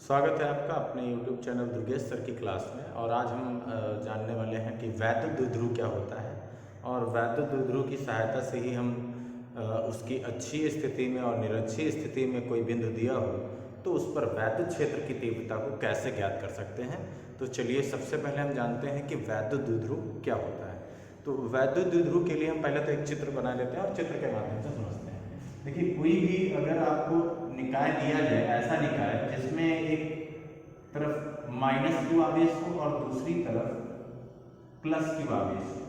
स्वागत है आपका अपने YouTube चैनल दुर्गेश सर की क्लास में। और आज हम जानने वाले हैं कि वैद्युत द्विध्रुव क्या होता है और वैद्युत द्विध्रुव की सहायता से ही हम उसकी अच्छी स्थिति में और निरक्षीय स्थिति में कोई बिंदु दिया हो तो उस पर वैद्युत क्षेत्र की तीव्रता को कैसे ज्ञात कर सकते हैं। तो चलिए सबसे पहले हम जानते हैं कि वैद्युत द्विध्रुव क्या होता है। तो वैद्युत द्विध्रुव के लिए हम पहले तो एक चित्र बना लेते हैं और चित्र के माध्यम से समझते हैं। देखिए, कोई भी अगर आपको निकाय दिया जाए, ऐसा निकाय जिसमें एक तरफ माइनस क्यू आवेश हो और दूसरी तरफ प्लस क्यू आवेश हो,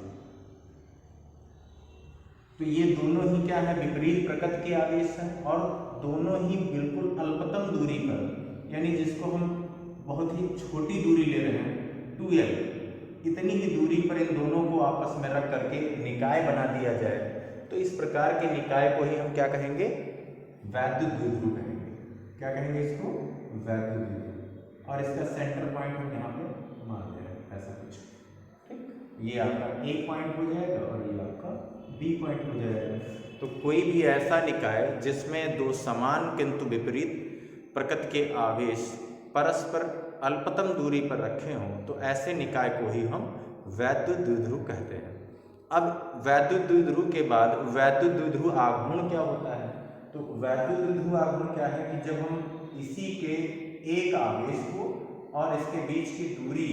तो ये दोनों ही क्या है, विपरीत प्रकृति के आवेश हैं और दोनों ही बिल्कुल अल्पतम दूरी पर, यानी जिसको हम बहुत ही छोटी दूरी ले रहे हैं 2l, इतनी ही दूरी पर इन दोनों को आपस में रख करके निकाय बना दिया जाए तो इस प्रकार के निकाय को ही हम क्या कहेंगे, वैद्युत द्विध्रुव कहेंगे। क्या कहेंगे इसको, वैद्युत द्विध्रुव। और इसका सेंटर पॉइंट हम यहाँ पे मान ले रहे हैं ऐसा कुछ, ठीक। ये आपका A पॉइंट हो जाएगा और ये आपका B पॉइंट हो जाएगा। तो कोई भी ऐसा निकाय जिसमें दो समान किंतु विपरीत प्रकृति के आवेश परस्पर अल्पतम दूरी पर रखे हों तो ऐसे निकाय को ही हम वैद्युत द्विध्रुव कहते हैं। अब वैद्युत द्विध्रुव के बाद वैद्युत द्विध्रुव आघूर्ण क्या होता है। तो वैद्युत द्विध्रुव आघूर्ण क्या है कि जब हम इसी के एक आवेश को और इसके बीच की दूरी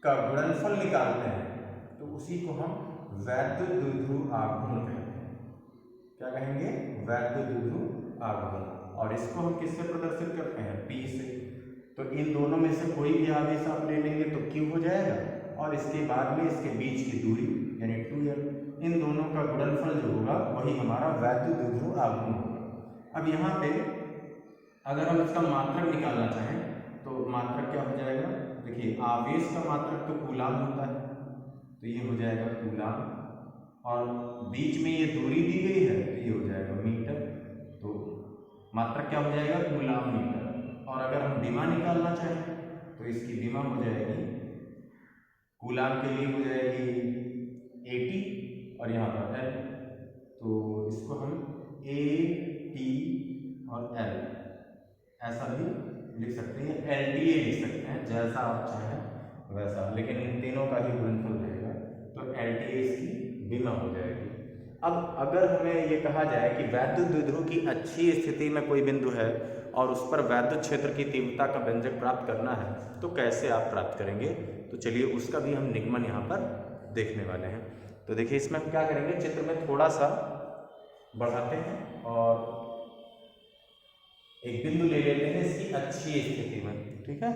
का गुणनफल निकालते हैं तो उसी को हम वैद्युत द्विध्रुव आघूर्ण कहते हैं। क्या कहेंगे, वैद्युत द्विध्रुव आघूर्ण। और इसको हम किससे प्रदर्शित करते हैं, P से। तो इन दोनों में से कोई भी आवेश आप ले लेंगे तो Q हो जाएगा और इसके बाद में इसके बीच की दूरी यानी 2l, इन दोनों का गुणनफल जो होगा वही हमारा वैद्युत द्विध्रुव आघूर्ण होगा। अब यहाँ पे अगर हम इसका मात्रक निकालना चाहें तो मात्रक क्या हो जाएगा, देखिए आवेश का मात्रक तो कूलाम होता है तो ये हो जाएगा कूलाम, और बीच में ये दूरी दी गई है तो ये हो जाएगा मीटर, तो मात्रक क्या हो जाएगा, कूलाम मीटर। और अगर हम दिमा निकालना चाहें तो इसकी दिमा हो जाएगी, कूलाम के लिए हो जाएगी 80 और यहाँ पर L, तो इसको हम AT और L ऐसा भी लिख सकते हैं, LTA लिख सकते हैं, जैसा आप चाहें वैसा, लेकिन इन तीनों का ही गुणनफल रहेगा तो LTA इसकी दिमा हो जाएगी। अब अगर हमें ये कहा जाए कि वैद्युत द्विध्रुव की अच्छी स्थिति में कोई बिंदु है और उस पर वैद्युत क्षेत्र की तीव्रता का व्यंजक प्राप्त करना है तो कैसे आप प्राप्त करेंगे। तो चलिए उसका भी हम निगमन यहाँ पर देखने वाले हैं। तो देखिए इसमें हम क्या करेंगे, चित्र में थोड़ा सा बढ़ाते हैं और एक बिंदु ले लेते हैं इसकी अच्छी स्थिति में, ठीक है।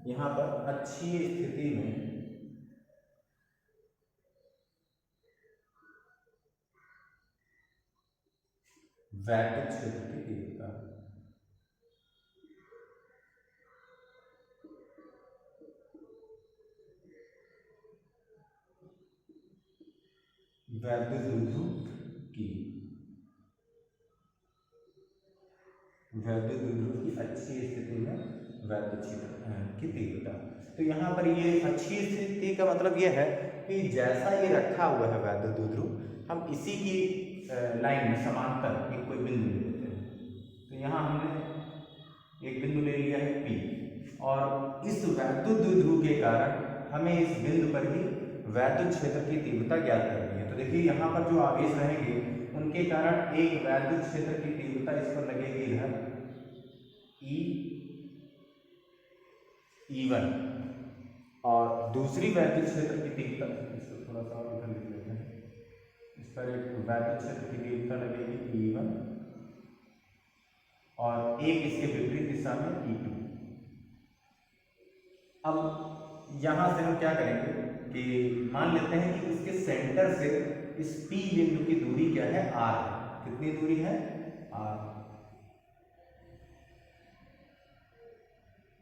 यहाँ पर अच्छी स्थिति में वैद्युत क्षेत्र की तीव्रता, वैद्युत द्विध्रुव की अच्छी स्थिति में वैद्युत क्षेत्र की तीव्रता। तो यहाँ पर ये अच्छी स्थिति का मतलब ये है कि जैसा ये रखा हुआ है वैद्युत द्विध्रुव, हम इसी की लाइन में समांतर एक कोई बिंदु ले लेते हैं। तो यहाँ हमने एक बिंदु ले लिया है P और इस वैद्युत द्विध्रुव के कारण हमें इस बिंदु पर ही वैद्युत क्षेत्र की तीव्रता ज्ञात करनी है। तो देखिए यहाँ पर जो आवेश रहेंगे उनके कारण एक वैद्युत क्षेत्र की तीव्रता इस पर लगेगी इधर E1 और दूसरी वैद्युत क्षेत्र की तीव्रता, इसको थोड़ा सा इधर लिख लेते हैं, इस पर एक वैद्युत क्षेत्र की तीव्रता लगेगी E1 और एक इसके विपरीत दिशा में E2। अब यहाँ से हम क्या करेंगे कि मान लेते हैं कि इसके सेंटर से इस P बिंदु की दूरी क्या है, R है। कितनी दूरी है, R।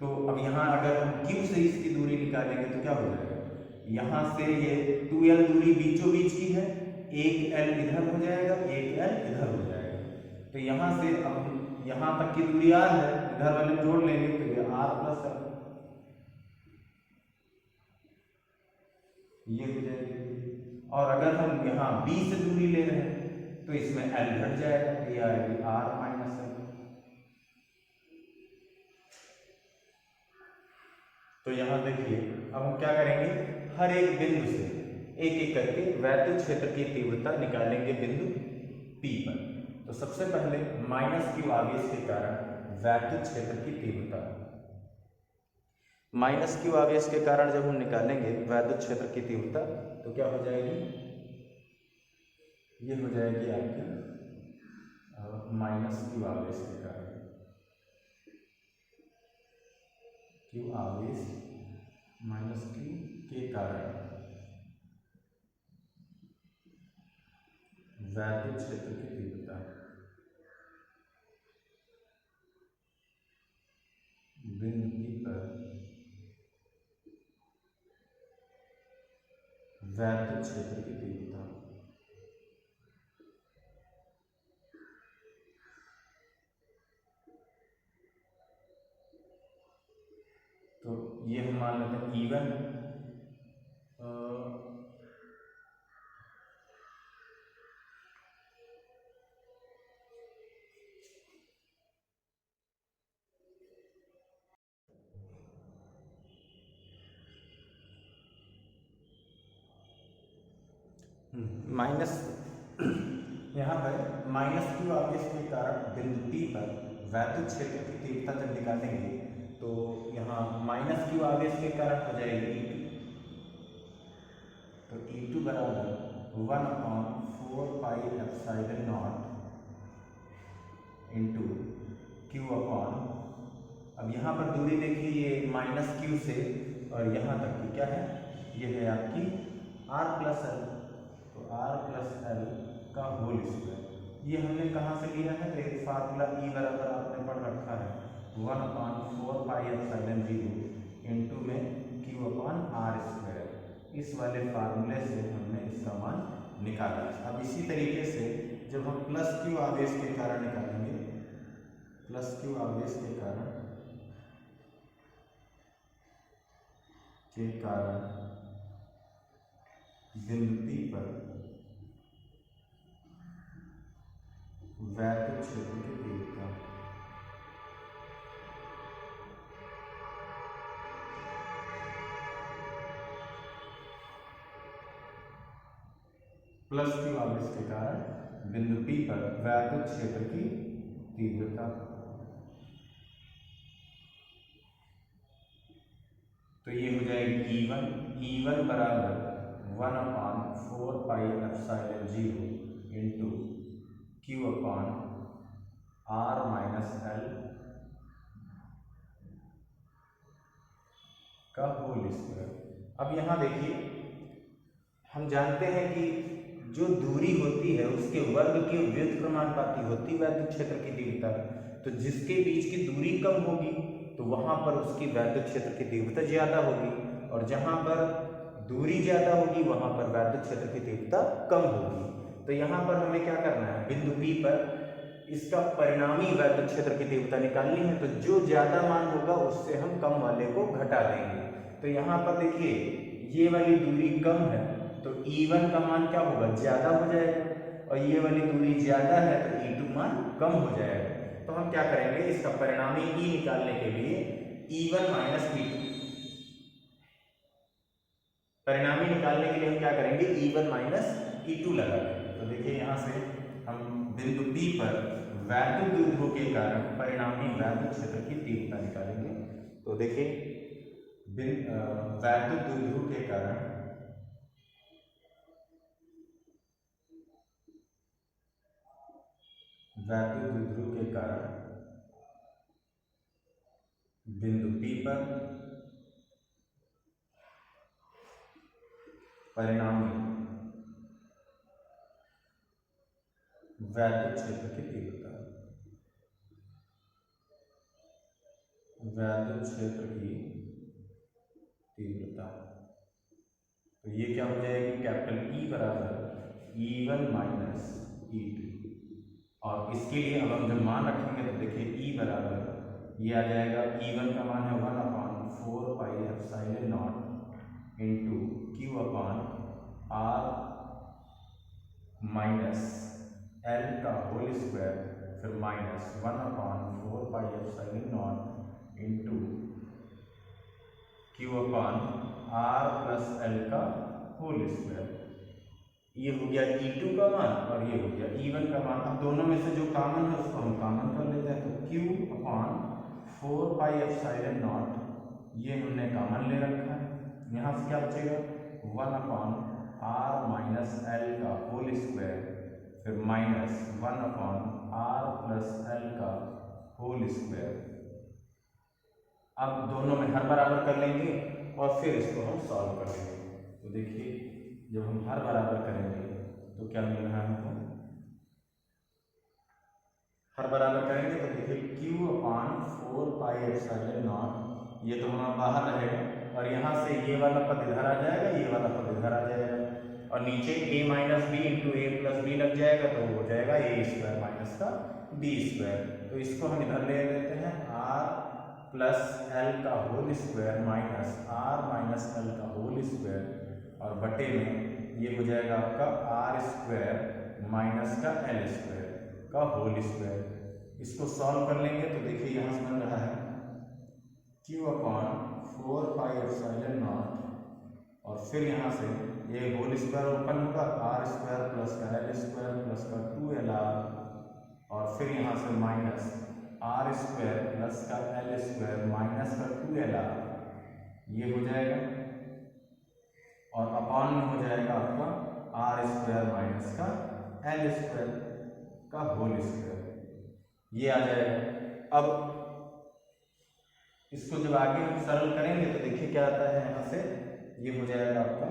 तो अब यहाँ अगर हम Q से इसकी दूरी निकालेंगे तो क्या हो जाएगा, यहाँ से ये 2l दूरी बीचों बीच की है, एक l इधर हो जाएगा, एक l इधर हो जाएगा। तो यहाँ से अब यहाँ तक की दूरी r है, इधर वाले जोड़ लेंगे तो ये r प्लस l ये हो जाएगी। और अगर हम यहाँ B से दूरी ले रहे हैं तो इसमें l घट जाएगा, तो ये आएगी r माइनस l। तो यहाँ देखिए अब हम क्या करेंगे, हर एक बिंदु से एक एक करके वैद्युत क्षेत्र की तीव्रता निकालेंगे बिंदु P पर। तो सबसे पहले -q आवेश के कारण वैद्युत क्षेत्र की तीव्रता, -q आवेश के कारण जब हम निकालेंगे वैद्युत क्षेत्र की तीव्रता तो क्या हो जाएगी, ये हो जाएगी आपकी -q आवेश के कारण, q आवेश -q के कारण वैद्युत क्षेत्र की तीव्रता बिंदु P पर वैद्युत क्षेत्र की तीव्रता। तो ये हम मान लेते हैं E1 माइनस, यहाँ पर -q आवेश के कारण बिंदु P पर वैद्युत क्षेत्र की तीव्रता जब निकालेंगे तो यहाँ -q आवेश के कारण हो जाएगी E2, तो E2 बराबर 1/4πε0 इंटू q/, अब यहाँ पर दूरी देखिए ये -q से और यहाँ तक की क्या है, ये है आपकी r+l, तो r+l का होल स्क्वायर। ये हमने कहाँ से लिया है, तो एक फार्मूला E बराबर आपने पढ़ रखा है 1/4πε0 इंटू में q/r², इस वाले फार्मूले से हमने इसका मान निकाला। अब इसी तरीके से जब हम +q आवेश के कारण निकालेंगे, +q आवेश के कारण बिंदु P पर वैद्युत क्षेत्र की तीव्रता, +q आवेश के कारण बिंदु P पर वैद्युत क्षेत्र की तीव्रता। तो ये हो जाएगी E1 बराबर 1/4πε0 इंटू q/r-l का होल स्क्वायर। अब यहाँ देखिए हम जानते हैं कि जो दूरी होती है उसके वर्ग के व्युत्क्रमानुपाती होती वैद्युत क्षेत्र की तीव्रता। तो जिसके बीच की दूरी कम होगी तो वहां पर उसकी वैद्युत क्षेत्र की तीव्रता ज्यादा होगी, और जहां पर दूरी ज्यादा होगी वहां पर वैद्युत क्षेत्र की तीव्रता कम होगी। तो यहाँ पर हमें क्या करना है, बिंदु P पर इसका परिणामी वैद्युत क्षेत्र की तीव्रता निकालनी है। तो जो ज्यादा मान होगा उससे हम कम वाले को घटा देंगे। तो यहाँ पर देखिए ये वाली दूरी कम है तो E1 का मान क्या होगा, ज्यादा हो जाएगा, और ये वाली दूरी ज्यादा है तो E2 मान कम हो जाएगा। तो हम क्या करेंगे, इसका परिणामी E निकालने के लिए E1 माइनस E2, परिणामी निकालने के लिए हम क्या करेंगे, E1 माइनस E2 लगा देंगे। तो देखिए यहाँ से हम बिंदु P पर वैद्युत द्विध्रुव के कारण परिणामी वैद्युत क्षेत्र की तीव्रता निकालेंगे। तो देखिए वैद्युत द्विध्रुव के कारण बिंदु P पर परिणामी वैद्युत क्षेत्र की तीव्रता, वैद्युत क्षेत्र की तीव्रता। तो ये क्या हो जाएगी, कैपिटल E बराबर E1 माइनस E2, और इसके लिए अब हम जब मान रखेंगे तो देखिए E बराबर ये आ जाएगा, E1 का मान है 1/4πε0 इंटू q/r माइनस l का होल स्क्वायर, फिर minus 1/4πε0 into Q upon R plus L का होल स्क्वायर। ये हो गया E2 का मान और ये हो गया E1 का मान। अब दोनों में से जो कॉमन है उसको हम कॉमन कर लेते हैं, तो Q upon 4 pi epsilon not ये हमने कॉमन ले रखा है। यहाँ से क्या बचेगा 1 अपॉन R माइनस L का होल स्क्वायर, फिर minus 1 upon R plus L का होल स्क्वायर। अब दोनों में हर बराबर कर लेंगे और फिर इसको हम सॉल्व कर लेंगे। तो देखिए जब हम हर बराबर करेंगे तो क्या मिल रहा है हमको, हर बराबर करेंगे तो देखिए Q upon 4 pi epsilon not ये तो हमारा बाहर रहेगा और यहाँ से ये वाला पद इधर आ जाएगा, ये वाला पद इधर आ जाएगा और नीचे a minus b into a plus b लग जाएगा तो हो जाएगा ए स्क्वायर माइनस का बी स्क्वायर। तो इसको हम इधर ले लेते हैं r प्लस एल का whole square minus r minus l का होल स्क्वायर और बटे में ये हो जाएगा आपका आर स्क्वायर माइनस का एल स्क्वायर का होल स्क्वायर। इसको सॉल्व कर लेंगे तो देखिए यहाँ से बन रहा है Q upon 4 pi epsilon not और फिर यहाँ से ये होल स्क्वायर ओपन होगा आर स्क्वायर प्लस का एल स्क्वायर प्लस का 2LR और फिर यहाँ से माइनस आर स्क्वायर प्लस का एल स्क्वायर माइनस का 2LR ये हो जाएगा और अपॉन में हो जाएगा आपका आर स्क्वायर माइनस का एल स्क्वायर का होल स्क्वायर ये आ जाएगा। अब इसको जब आगे हम सरल करेंगे तो देखिए क्या आता है, यहाँ से ये हो जाएगा आपका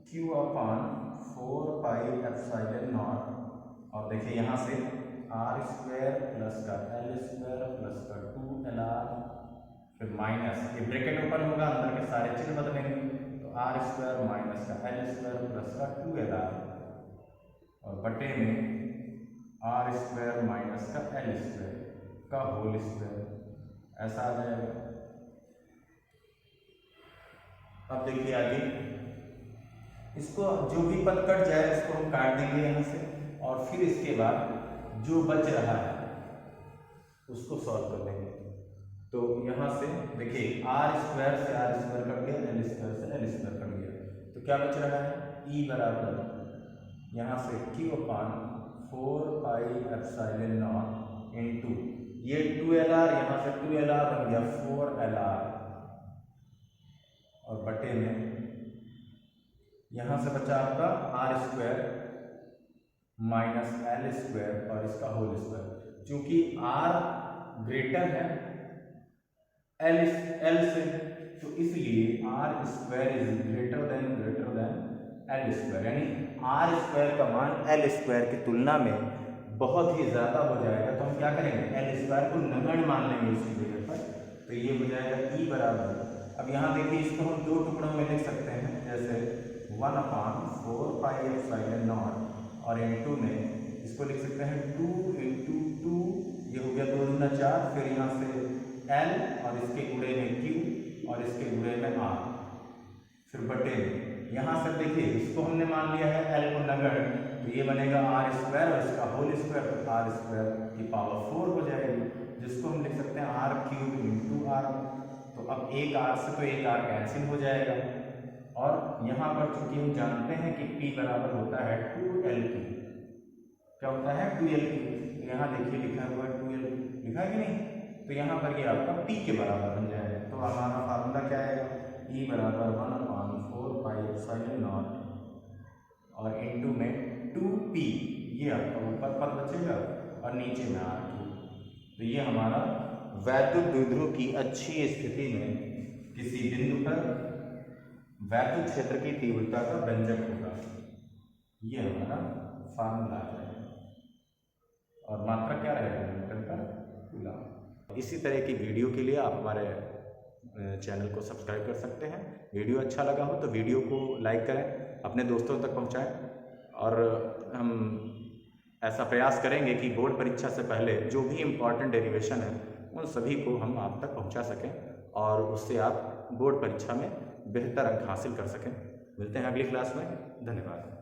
Q upon 4 pi epsilon not और देखिए यहाँ से आर स्क्वायर प्लस का एल स्क्वायर प्लस का 2LR फिर माइनस ये ब्रैकेट ओपन होगा अंदर के सारे चिन्ह बदलेंगे तो आर स्क्वायर माइनस का एल स्क्वायर प्लस का 2LR और बटे में आर स्क्वायर माइनस का एल स्क्वायर का होल स्क्वायर ऐसा आ जाएगा। अब देखिए आगे इसको जो भी पद कट जाए इसको हम काट देंगे यहाँ से और फिर इसके बाद जो बच रहा है उसको सॉल्व कर लेंगे। तो यहाँ से देखिए आर स्क्वायर से आर स्क्वायर कट गया, एल स्क्वायर से एल स्क्वायर कट गया तो क्या बच रहा है E बराबर यहाँ से Q upon 4 pi epsilon not into ये 2LR यहाँ से 2LR बन गया 4LR और बटे में यहाँ से बचा आपका r square minus l square और इसका होल स्क्वायर। चूंकि R ग्रेटर है एल से तो इसलिए r square is greater than l square, यानी आर स्क्वायर का मान एल स्क्वायर की तुलना में बहुत ही ज़्यादा हो जाएगा। तो हम क्या करेंगे एल स्क्वायर को नगण्य मान लेंगे उसकी जगह पर, तो ये हो जाएगा E बराबर। अब यहाँ देखिए इसको हम दो टुकड़ों में लिख सकते हैं, जैसे 1 अपॉन 4 पाई एप्सिलॉन नॉट और इंटू में इसको लिख सकते हैं 2 इंटू 2 ये हो गया 2 दूना 4 फिर यहाँ से L और इसके गुणे में Q और इसके गुणे में R फिर बटे यहाँ से देखिए इसको हमने मान लिया है L को नगण्य तो ये बनेगा आर स्क्वायर और इसका होल स्क्वायर तो आर स्क्वायर की पावर 4 हो जाएगी जिसको हम लिख सकते हैं आर क्यूब इंटू आर। तो अब एक आर से तो एक आर कैंसिल हो जाएगा और यहाँ पर चूंकि हम जानते हैं कि P बराबर होता है 2L3 क्या होता है 2L3 तो यहाँ देखिए लिखा हुआ है 2L लिखा है कि नहीं, तो यहाँ पर ये आपका P के बराबर बन जाएगा। तो हमारा फार्मूला क्या आएगा E बराबर 1/4 पाई एप्सिलॉन नॉट और इंटू में 2P ये आपका ऊपर पद बचेगा और नीचे में R3। तो ये हमारा वैद्युत द्विध्रुव की अच्छी स्थिति में किसी बिंदु पर वैद्युत क्षेत्र की तीव्रता का व्यंजक होगा, ये हमारा फार्मूला आ जाएगा और मात्रा क्या रहेगा मीटर पर कूलम। इसी तरह की वीडियो के लिए आप हमारे चैनल को सब्सक्राइब कर सकते हैं। वीडियो अच्छा लगा हो तो वीडियो को लाइक करें, अपने दोस्तों तक पहुंचाएं और हम ऐसा प्रयास करेंगे कि बोर्ड परीक्षा से पहले जो भी इम्पॉर्टेंट डेरिवेशन है उन सभी को हम आप तक पहुंचा सकें और उससे आप बोर्ड परीक्षा में बेहतर अंक हासिल कर सकें। मिलते हैं अगली क्लास में, धन्यवाद।